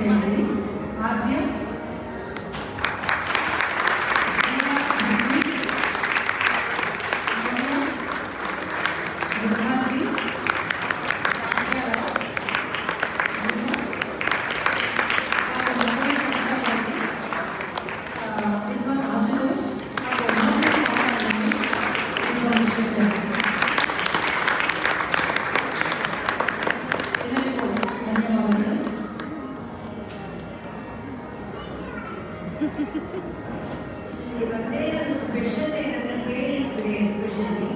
ಕೇಳಿದ್ರಿ. ಆದ್ಯ ಇವತ್ತೇ ಒಂದು ಸ್ಪೆಷಲ್ ಏನಂದ್ರೆ ಪೇರೆಂಟ್ಸ್ ಡೇ ಎಸ್ಪೆಷಲಿ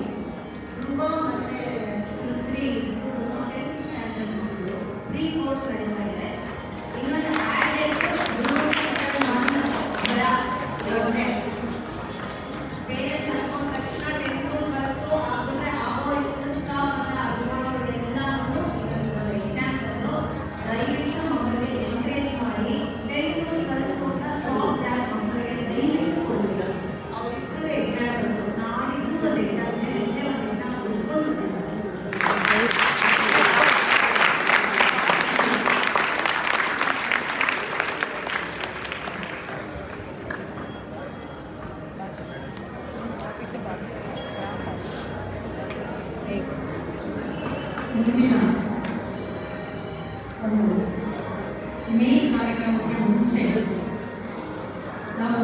ತುಂಬ ಮತ್ತೆ 10th ಸ್ಟ್ಯಾಂಡರ್ಡ್ ಮಕ್ಕಳು ಪ್ರೀ ಕೋರ್ಸ್ ನಡೀತಾ ಇದೆ. ಇನ್ನೊಂದು ಆ್ಯಡೆಡ್ ಪೇರೆಂಟ್ಸ್ ಅನ್ಕೊಂಡ ತಕ್ಷಣ 10th ಬರ್ತೋ ಆಮೇಲೆ ಆಗೋ ಸ್ಟಾಪ್ ಅಂತ ಅಭಿಮಾನಿಗಳು ಎಲ್ಲರೂ ಎಕ್ಸಾಮ್ ಬಂದು ದಯವಿಟ್ಟು ಮಕ್ಕಳಿಗೆ ಎನ್ಕರೇಜ್ ಮಾಡಿ 10th ಬರ್ತೋ ಅಂತ ಸ್ಟಾಪ್ ಜಾಗ ಮಕ್ಕಳಿಗೆ ದಯವಿಟ್ಟು ಕೊಡಬೇಕು. ಅವರಿಬ್ಬರು ಎಕ್ಸಾಂಪಲ್ಸ್ ನಾಡಿದ್ದು ಒಂದು ಎಕ್ಸಾಮ್ ಇಲ್ಲೇ ಒಂದು ಎಕ್ಸಾಮ್ ಉಳಿಸ್ಕೊಂಡು ಮುಂದಿನ ಒಂದು ಮೇನ್ ಕಾರ್ಯಕ್ರಮಕ್ಕೆ ಮುಂಚೆ ನಾವು